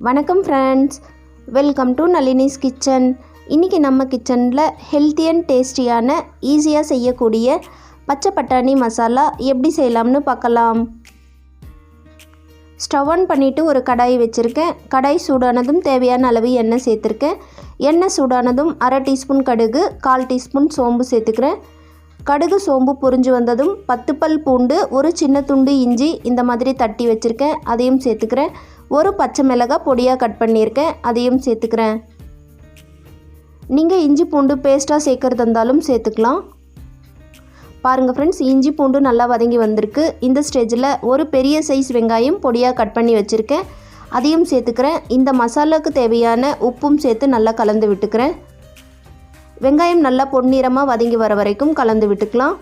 வணக்கம் friends, welcome to Nalini's kitchen. இன்றைக்கி நம்ம கிச்சனில் ஹெல்த்தி அண்ட் டேஸ்டியான ஈஸியாக செய்யக்கூடிய பச்சை பட்டாணி மசாலா எப்படி செய்யலாம்னு பார்க்கலாம். ஸ்டவ் ஆன் பண்ணிவிட்டு ஒரு கடாய் வச்சுருக்கேன். கடாய் சூடானதும் தேவையான அளவு எண்ணெய் சேர்த்துருக்கேன். எண்ணெய் சூடானதும் அரை டீஸ்பூன் கடுகு, 1/4 டீஸ்பூன் சோம்பு சேர்த்துக்கிறேன். கடுகு சோம்பு பொரிஞ்சு வந்ததும் 10 பல் பூண்டு, ஒரு சின்ன துண்டு இஞ்சி இந்த மாதிரி தட்டி வச்சுருக்கேன், அதையும் சேர்த்துக்கிறேன். ஒரு பச்சை மிளகாய் பொடியாக கட் பண்ணியிருக்கேன், அதையும் சேர்த்துக்கிறேன். நீங்கள் இஞ்சி பூண்டு பேஸ்ட்டாக சேர்க்குறது இருந்தாலும் சேர்த்துக்கலாம். பாருங்கள் ஃப்ரெண்ட்ஸ், இஞ்சி பூண்டு நல்லா வதங்கி வந்திருக்கு. இந்த ஸ்டேஜில் ஒரு பெரிய சைஸ் வெங்காயம் பொடியாக கட் பண்ணி வச்சுருக்கேன், அதையும் சேர்த்துக்கிறேன். இந்த மசாலாவுக்கு தேவையான உப்பும் சேர்த்து நல்லா கலந்து விட்டுக்கிறேன். வெங்காயம் நல்லா பொன்னிறமாக வதங்கி வர வரைக்கும் கலந்து விட்டுக்கலாம்.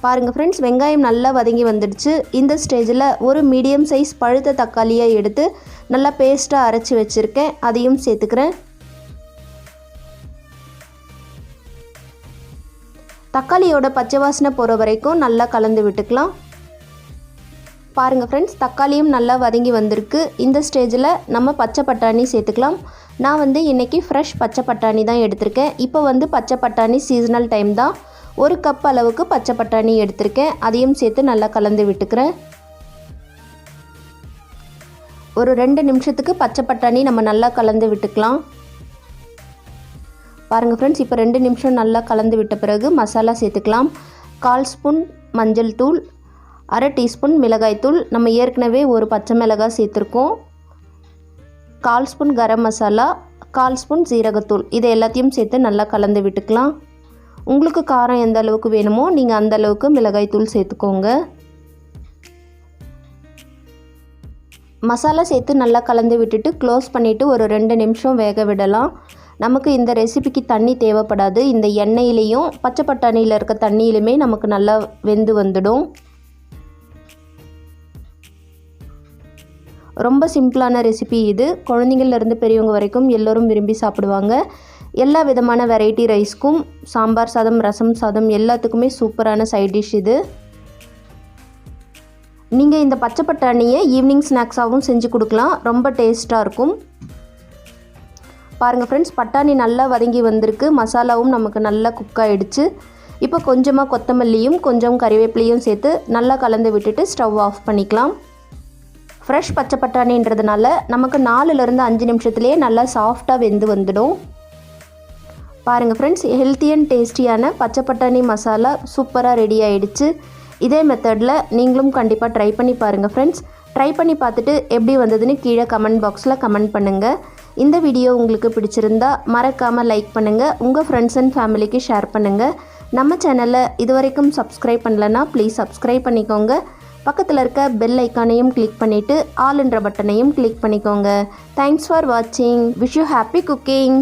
பாருங்கள் ஃப்ரெண்ட்ஸ், வெங்காயம் நல்லா வதங்கி வந்துடுச்சு. இந்த ஸ்டேஜில் ஒரு மீடியம் சைஸ் பழுத்த தக்காளியாக எடுத்து நல்லா பேஸ்ட்டாக அரைச்சி வச்சுருக்கேன், அதையும் சேர்த்துக்கிறேன். தக்காளியோட பச்சை வாசனை போகிற வரைக்கும் நல்லா கலந்து விட்டுக்கலாம். பாருங்கள் ஃப்ரெண்ட்ஸ், தக்காளியும் நல்லா வதங்கி வந்திருக்கு. இந்த ஸ்டேஜில் நம்ம பச்சை பட்டாணி சேர்த்துக்கலாம். நான் இன்றைக்கி ஃப்ரெஷ் பச்சை பட்டாணி தான் எடுத்திருக்கேன். இப்போ பச்சை பட்டாணி சீசனல் டைம் தான். 1 கப் அளவுக்கு பச்சை பட்டாணி எடுத்திருக்கேன், அதையும் சேர்த்து நல்லா கலந்து விட்டுக்கிறேன். ஒரு 2 நிமிஷத்துக்கு பச்சை பட்டாணி நம்ம நல்லா கலந்து விட்டுக்கலாம். பாருங்கள் ஃப்ரெண்ட்ஸ், இப்போ 2 நிமிஷம் நல்லா கலந்து விட்ட பிறகு மசாலா சேர்த்துக்கலாம். 1/4 ஸ்பூன் மஞ்சள் தூள், அரை டீஸ்பூன் மிளகாய் தூள், நம்ம ஏற்கனவே ஒரு பச்சை மிளகாய் சேர்த்துருக்கோம். 1/4 ஸ்பூன் கரம் மசாலா, 1/4 ஸ்பூன் ஜீரகத்தூள், இதை எல்லாத்தையும் சேர்த்து நல்லா கலந்து விட்டுக்கலாம். உங்களுக்கு காரம் எந்த அளவுக்கு வேணுமோ நீங்கள் அந்த அளவுக்கு மிளகாய் தூள் சேர்த்துக்கோங்க. மசாலா சேர்த்து நல்லா கலந்து விட்டுட்டு க்ளோஸ் பண்ணிவிட்டு ஒரு 2 நிமிஷம் வேக விடலாம். நமக்கு இந்த ரெசிபிக்கு தண்ணி தேவைப்படாது. இந்த எண்ணெயிலையும் பச்சை பட்டாணியில் இருக்க தண்ணியிலுமே நமக்கு நல்லா வெந்து வந்துடும். ரொம்ப சிம்பிளான ரெசிபி இது. குழந்தைங்கள்லேருந்து பெரியவங்க வரைக்கும் எல்லோரும் விரும்பி சாப்பிடுவாங்க. எல்லா விதமான வெரைட்டி ரைஸ்க்கும், சாம்பார் சாதம், ரசம் சாதம் எல்லாத்துக்குமே சூப்பரான சைட் டிஷ் இது. நீங்கள் இந்த பச்சை பட்டாணியை ஈவினிங் ஸ்நாக்ஸாகவும் செஞ்சு கொடுக்கலாம், ரொம்ப டேஸ்ட்டாக இருக்கும். பாருங்கள் ஃப்ரெண்ட்ஸ், பட்டாணி நல்லா வதங்கி வந்திருக்கு. மசாலாவும் நமக்கு நல்லா குக் ஆகிடுச்சு. இப்போ கொஞ்சமாக கொத்தமல்லியும் கொஞ்சம் கறிவேப்பிலையும் சேர்த்து நல்லா கலந்து விட்டுட்டு ஸ்டவ் ஆஃப் பண்ணிக்கலாம். ஃப்ரெஷ் பச்சை பட்டாணின்றதுனால நமக்கு 4லேருந்து 5 நிமிஷத்துலேயே நல்லா சாஃப்டாக வெந்து வந்துடும். பாருங்கள் ஃப்ரெண்ட்ஸ், ஹெல்த்தி அண்ட் டேஸ்டியான பச்சை பட்டாணி மசாலா சூப்பராக ரெடி ஆகிடுச்சு. இதே மெத்தடில் நீங்களும் கண்டிப்பாக ட்ரை பண்ணி பாருங்கள் ஃப்ரெண்ட்ஸ். ட்ரை பண்ணி பார்த்துட்டு எப்படி வந்ததுன்னு கீழே கமெண்ட் பாக்ஸில் கமெண்ட் பண்ணுங்கள். இந்த வீடியோ உங்களுக்கு பிடிச்சிருந்தா மறக்காமல் லைக் பண்ணுங்கள், உங்கள் ஃப்ரெண்ட்ஸ் அண்ட் ஃபேமிலிக்கு ஷேர் பண்ணுங்கள். நம்ம சேனலை இது வரைக்கும் சப்ஸ்கிரைப் பண்ணலன்னா ப்ளீஸ் சப்ஸ்கிரைப் பண்ணிக்கோங்க. பக்கத்தில் இருக்க பெல் ஐக்கானையும் கிளிக் பண்ணிவிட்டு ஆல் என்ற பட்டனையும் கிளிக் பண்ணிக்கோங்க. தேங்க்ஸ் ஃபார் வாட்சிங். Wish you happy cooking.